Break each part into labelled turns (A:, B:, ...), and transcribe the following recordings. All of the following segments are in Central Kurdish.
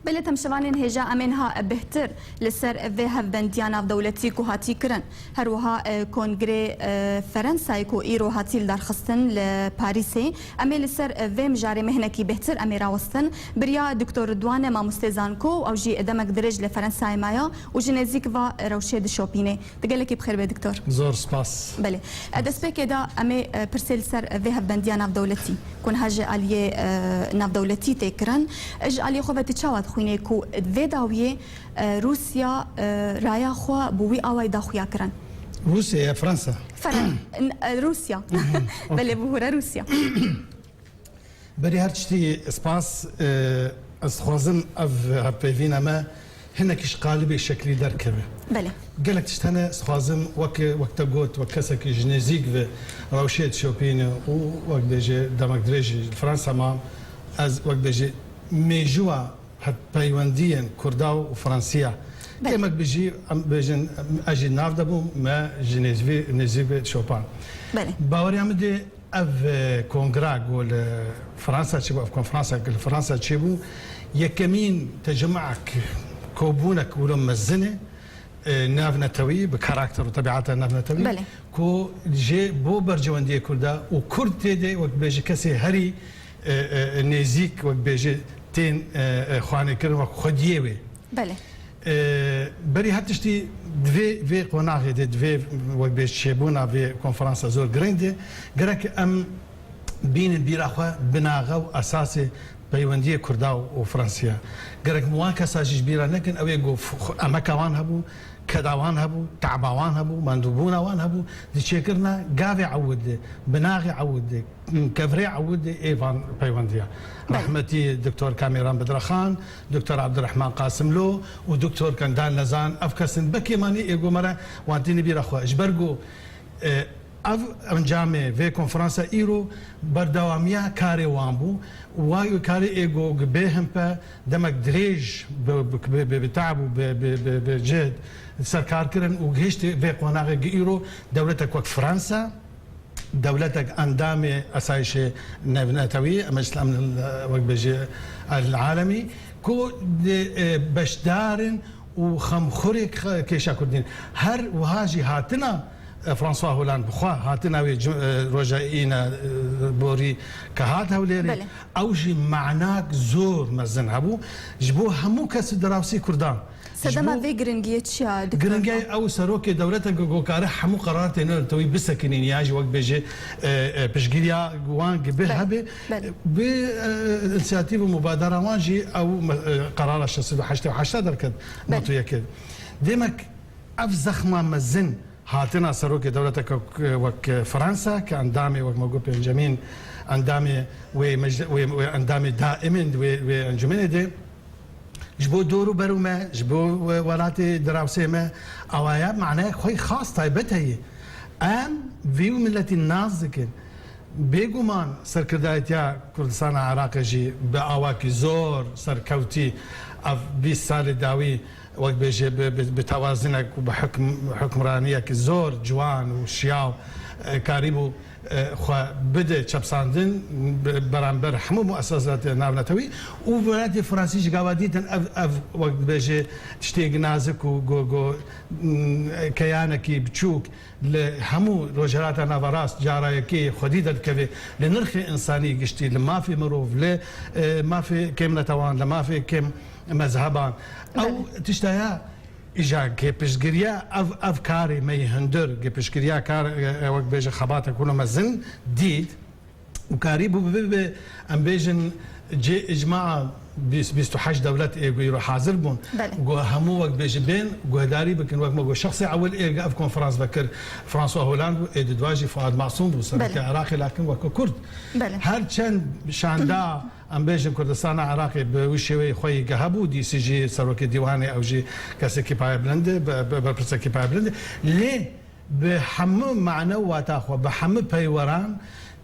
A: بله تمشوانین هجا امنها بهتر لسر و هفبندیان اف دولتی کو هاتی کرن هروها کنگره فرنسای کو ایرو هاتیل درخستن لپاریسی امی لسر و مجاری مهنکی بهتر امی راوستن بریا دکتور دوانه ما مستزانکو او جی ادمک درج لفرنسای مایا و جنزیک و روشید شوپینه دگلکی بخیر به دکتور
B: زور سپاس
A: بله دست به کدا امی پرسل سر و هفبندیان اف دولتی کن هج علیه ناف دولتی تکرن اج علی خوبتی چاوت خوینه کو وداویه روسیا رایا خو بوی اوای داخویا کرن
B: روسيا فرنسا
A: روسیا بله بوهره روسیا
B: بري هرشتي سباس استخوازم اف بيفينا ما هنا كش قالبي شكلي دركبه
A: بله
B: قالك تشتنا استخوازم وقت قوت وكسك جنزيك روشيت شوبين وقت دجي دمك دريجي فرنسا ما از وقت دجي ميجوا هت بايوانديا كرداو وفرنسيا كما بيجي بيجن اجي نافدبو ما جنيزفي نزيف شوبان
A: بله
B: باوري عمدي اف كونغرا قول فرنسا تشبو اف كونفرنسا فرنسا تشبو يكمين تجمعك كوبونك ولو مزنه ناف نتوي بكاركتر وطبيعتها ناف نتوي
A: بله
B: كو جي بو برجوانديه كردا وكرد تيدي وقت بيجي كسي هري نيزيك وقت بيجي تين خواني كرم خديوي
A: بله
B: بري هاتشتي في قناغي في وقت بيجي شيبونا في كونفرنسا زور جريندي قرك ام بين البيراخوا بناغو اساسي بيونديه كرداو وفرنسيا قرك مواكا ساجي بيرا لكن او يقو اما كوان هبو كداوان هبو تعباوان هبو مندوبونا وان هبو دي شكرنا قافي عود بناغي عود كفري عود ايفان بيونديا رحمتي دكتور كاميران بدرخان دكتور عبد الرحمن قاسم لو ودكتور كندان نزان افكسن بكي ماني ايغو مرا وانتيني بيرا خو اجبرغو اف انجامي في كونفرنسا ايرو بردواميا كاري وامبو وايو كاري ايغو بهم با دمك دريج بتعب بجهد سركار كرن وجهشت في قناغي ايرو دولتك وقت فرنسا دولتك اندامي اسايش ناتوي مجلس الامن وقت بيجي العالمي كو بشدارن وخمخرك كيشا كردين هر وهاجي هاتنا فرانسوا هولاند بخوا هاتنا رجائينا بوري كهات هوليري اوجي معناك زور مزن هبو جبو همو كاس دراوسي كردان
A: سدما في جرينجي تشا
B: جرينجي او سروكي دولتك جوكاره همو قرارات توي بسكنين ياجي وقت بيجي بشجيريا وان بهبه بانسياتيف ومبادره وانجي او قرار 618 دركت نطو يكد ديمك افزخ ما مزن هاتنا سروكي دولتك وك فرنسا كاندامي وك موجود بنجامين اندامي واندامي دائما وانجمين دي جبو دورو بروما جبو ولاتي دراوسيما اوايا معناه خوي خاص طيبتها ام فيو ملتي النازكن بيغومان سركردايتيا كردستان عراقي جي باواكي زور سركوتي اف 20 سال داوي وقت بيجي بتوازنك وبحكم حكمرانيك زور جوان وشياو كاريبو خو بده تشبساندن برامبر حمو مؤسسات نافنتوي وبلاد فرنسيش قواديتن اف وقت بيجي تشتيق نازك وجو كيانكي بتشوك لهمو روجرات نافراس جارايكي خديده كفي لنرخي انساني قشتي لما في مروف ما في كم نتوان لما في كم مذهبان او تشتايا اجا كيبشجريا افكاري مي هندر كيبشجريا كار وقت بيجي خباطه كونه مزن ديد وكاريبو ام بيجن جي اجماع بيستو حاج دولات ايغو حاضر بون جو همو وقت بيجي بين جو داري بكن وقت ما جو شخصي اول ايغا في كونفرنس بكر فرانسوا هولاند ادي دواجي فؤاد معصوم وسرك عراقي لكن وك كرد هر چند شاندا ام بيجن كردستان عراقي بوشي خوي جهبو دي سي جي سروك ديواني او جي كاسكي باي بلند برسكي باي بلند ليه بحمم معنوات اخو بحمم بيوران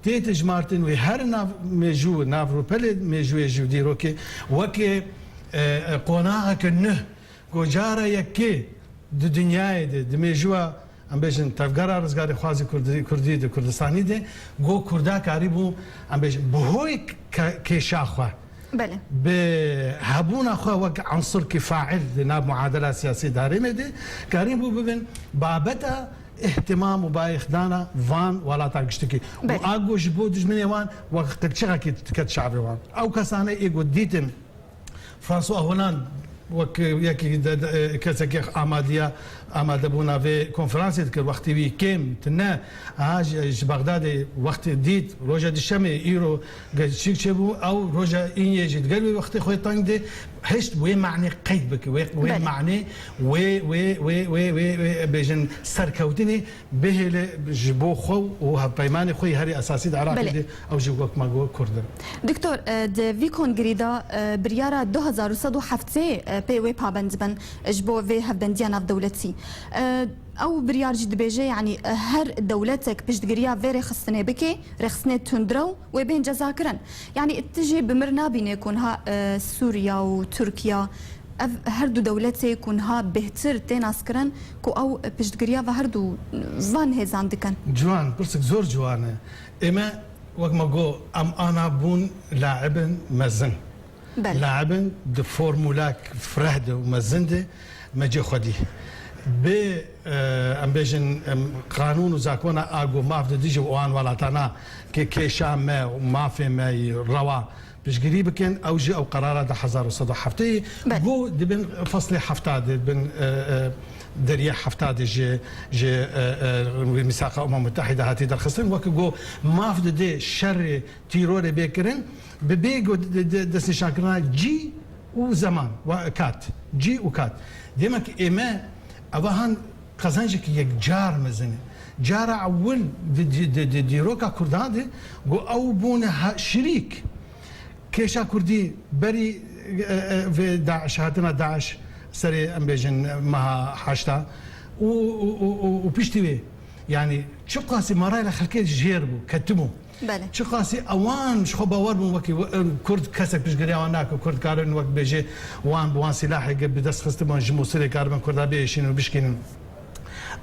B: تيتج مارتن وهر ناف ميجو نافرو بلد ميجو يجو ديروكي وكي قناعة كنه جارة يكي دو دنياي دي ميجوا ام بيجن تفقرا رزقاري خوازي كردي دي كردستاني دي جو كردا كاريبو ام بيجن بهوي كيشاخوا
A: بله
B: بهبونا خو وك عنصر كفاعل لناب معادله سياسيه دارمه دي كريم بو ببن بابتا اهتمام وبايخدانا فان ولا تاقشتكي واقو جبو دجمني وان وقت شغا كت شعبي وان او كسانه ايغو ديتن فرانسوا هولاند وك ياكي كسكي آماده بونا في كونفرانس كل وقت وي كيم تنا هاج بغداد وقت ديت روجا دي شمي ايرو شيك شبو او روجا ان يجد قلبي وقت خوي طنج دي هشت وين معني قيد بك وين معني وي بيجن سركوتني به جبو خو وها بيماني خوي هري اساسي العراق او جوك ما كردن
A: دكتور د فيكون غريدا بريارا 2107 بي وي بابند بن جبو في هفدن ديانا دولتي او بريار جد بيجي يعني هر دولتك بجدقريا فيري خصني بكي رخصني تندرو وبين جزاكرن يعني تجي بمرنا بين يكونها سوريا وتركيا هردو دولتي يكونها بهتر تناسكرن كو او بجدقريا وهردو فان هزان دكن
B: جوان برسك زور جوانه اما وقت ما جو ام انا بون لاعب مزن لاعب د فورمولاك فرهده ومزنده ما جي خدي ب ام بيجن قانون وزاكونا اغو ما في ديجي وان ولا تانا كي شام ما وما في ما روا باش قريب كان او جي او قرار هذا حزار وصدى حفتي جو دبن فصل حفتاد دبن دريا حفتاد جي ميثاق الامم المتحده هاتي در خصن وك جو ما في دي شر تيرور بكرن ببيجو دس نشانكرنا جي وزمان وكات جي وكات ديمك اما أباهن قزنجك يك جار مزنه جار أول دي روكا كردان دي جو أو بونه شريك كيشا كردي بري في داعش هاتنا داعش سري أمبيجن مها حاشتا وبيشتوي يعني شو قاسي مراي لخلكي جيربو كتبو
A: بله
B: شو قاسي اوان شو باور بون وكي كرد كسك بيش غريا هناك كرد كارن وقت بيجي وان بوان سلاح بدس خستمان جموسري كاربن كرد بيشين وبيشكين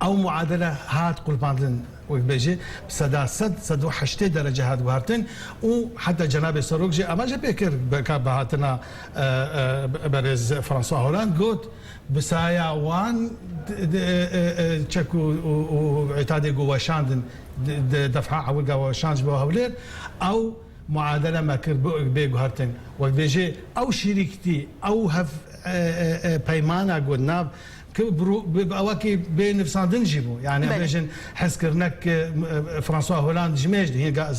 B: او معادله هات قلباندن وقت بيجي صدا صد وحشتي درجه هات وهرتن وحتى جناب سروكجي اما جا بكر بهاتنا برز فرانسوا هولاند قلت بسايا وان تشكو وعتادي قوة شاندن دفعة أول قوة شانج بوهولير أو معادلة ما كر بيجو هرتن وبيجي أو شريكتي أو هف بيمانا قلنا بأواكي بنفسان دنجيبو يعني بيجن حسكرنك فرانسوا هولاند جميج هي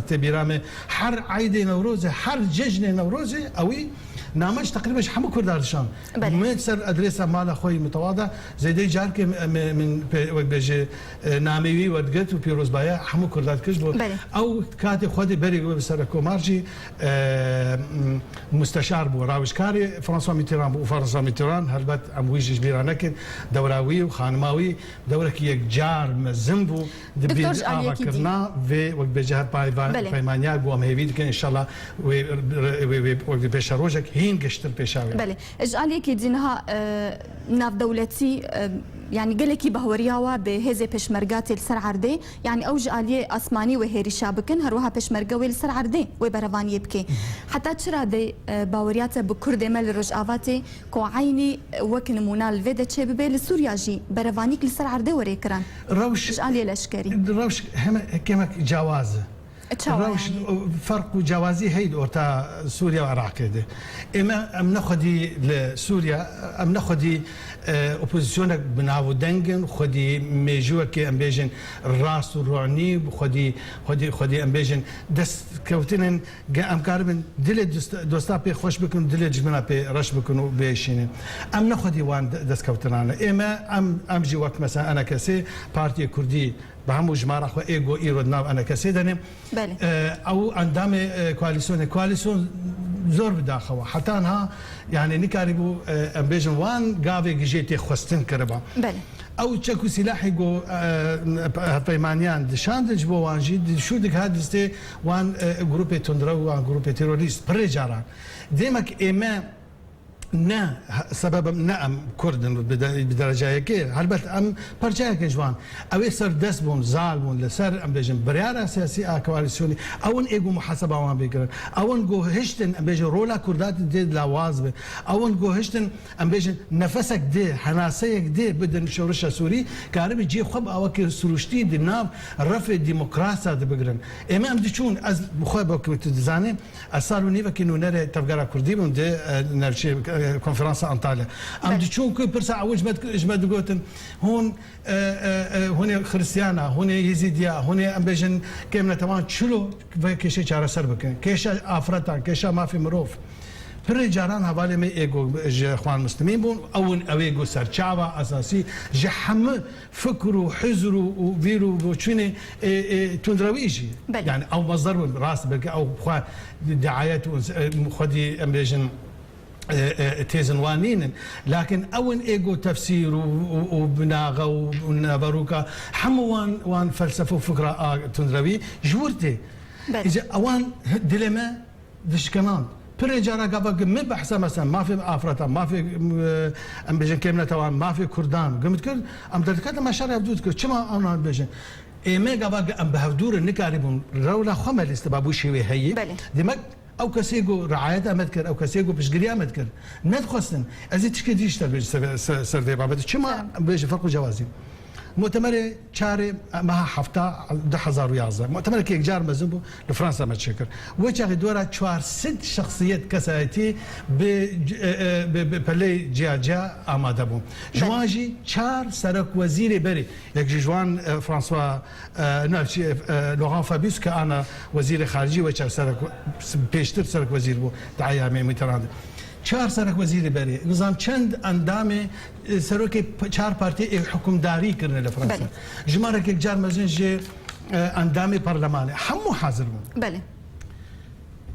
B: تبيرامي حر عيدي نوروزي حر ججني نوروزي أوي نامش تقريبا حمو كردار الشام ما تسر ادريسا مال اخوي متواضع زي دي جارك من بيجي ناميوي ودقت وبيروز بايا حمو كردار كجلو او كاتي خودي بري بسر كومارجي مستشار بو راوشكاري فرانسوا ميتيران وفرنسا ميتيران هربت ام ويجي جبيرانك دوراوي وخانماوي دورك يك جار مزنبو دبي كرنا في وقت بيجي بايمانيا قوم هيفيد كان ان شاء الله وقت بيش روجك هين قشتر بيشاوي
A: بله اجعلي كي دينها ناف دولتي يعني قالكي بهورياوا بهزي بشمرقاتي لسر عردي يعني اوج عليه اسماني وهيري شابكن هروها بشمرقوي لسر عردي وبرفان يبكي حتى تشرا دي باورياته بكردي مال رجعاتي كو عيني وكن منال فيدا تشبي لسوريا جي برفانيك لسر عردي وريكران
B: روش
A: اجعلي الاشكري
B: روش كما جواز روش فرق جوازي هيد أورتا سوريا والعراق ده إما أم ناخدي لسوريا أم ناخدي أوبوزيسيونك بناو دنجن خدي ميجوا كي أم بيجن راس ورعني خدي أم بيجن دست كوتنن أم كاربن دل دوستا بي خوش بكون دل جمنا بي رش بكونوا بيشين أم ناخدي وان دست كوتنانا إما أم جي وقت مثلا أنا كسي بارتي كردي بهمو جماعة خو إيجو إيرود ناو أنا كسيدني أو عندما كواليسيون زور بداخوا حتى أنها يعني نكاربو أمبيجن وان قافي جيتي خوستن كربا أو تشكو سلاحي جو بيمانيان دشان دجبو وان جيد شو دك هادستي وان جروب تندرو وان جروب تيروريست بريجارا ديمك إما نه سبب نه ام کردن بدرجه که البته ام پرچه که جوان اوی سر دست بون زال بون لسر ام بجن بریار سیاسی کوالیسیونی اون ایگو محاسبه وان بگیرن اون گو هشتن ام بجن رولا کردات دید لواز به اون گو هشتن ام بجن نفسک ده حناسه ده بدن شورش سوری کاری بجی خوب او که سروشتی دناب رفع دموکراسی ده بگیرن اما ام دیچون از بخواه با که تزانه اصلا نیو که نونره تفکر کردی بون ده نرچه کنفرانس انطاليا ام تشون كل برسا عوج اجمد قوتن هون هون خريستيانا هون يزيديا هون ام بيجن كيمنا تمام شلو كيشي چاره سر بكن كيشا افرطان كيشا ما في مروف پر جاران حواله می ایگو اخوان مسلمین بون اون اویگو سرچاوا اساسی جحم فکر و حزر و ویرو و چونه تندرویجی يعني او مصدر راس بك او دعايات خدي ام بيجن تيزنوانين لكن اون ايجو تفسير وبناغه ونبروكا حموان وان فلسفه وفكره تندروي جورتي اذا اوان ديلما دش كمان بريجارا قبل ما بحث مثلا ما في افرطه ما في ام بيجن كيمنا توان ما في كردان قمت كل ام دكات ما شرع بدود كل كما انا بيجن ايما قبل ام بهدور النكاربون رولا خمل استبابو شوي هي دمك او كسيجو رعاية امدكر او كسيجو بشجري امدكر ندخسن ازي تشكديش تبج سردي بابد شما بيجي فرق جوازي مؤتمر شاري ما حفتا 2011 مؤتمر كيك جار مزنبو لفرنسا ما تشكر وجه دورا شوار 6 شخصيات كسايتي ببلي جاجا امادبو جواجي شار سرك وزير بري لك جوان فرانسوا نفسي لوران فابيس كأنا وزير خارجي وجه سرك بيشتر سرك وزير بو دعاية ميتراند چهار سرک وزیر بری نظام چند اندام سرک چهار پارتی حکومتداری کرده لفرانسا جماره که جار مزن جه اندام پارلمان همو حاضر بون
A: بله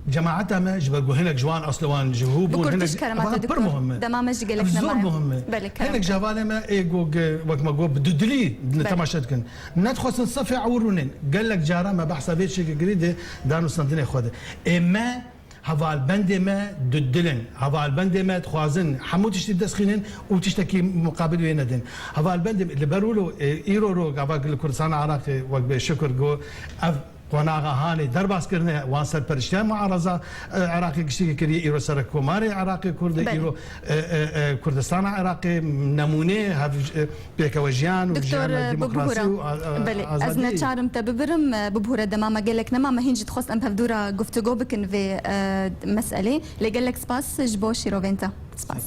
B: جماعتها ما جبروا هناك جوان اصلا جهوب
A: هناك بر
B: مهمه
A: دمامج قال لك
B: زور مهمه هناك جوانه ما ايجو وقت ما جو بددلي تماشتكن ندخل نصفي عورونين قال لك جاره ما بحسابيت شي قريده دانو سندني خده اما هفال بند ما ددلن هفال بند ما تخوازن حمو تشتي دسخينن وتشتكي مقابل ويندن هفال بند اللي برولو ايرو رو قبل كردستان عراقي وقت بشكر جو قناغا هاني درباس كرنا وانسر برشتيان معارضة عراقي كشتي كري ايرو سر كوماري عراقي كرد ايرو كردستان عراقي نمونه هاف بيكوجيان
A: دكتور ببهورا بلي ازنا تشارم تببرم ببهورا دماما قال لك نما ما هينجي تخص ام بفدورا قفتو بكن في مسألة اللي قال لك سباس جبوشي روفينتا سباس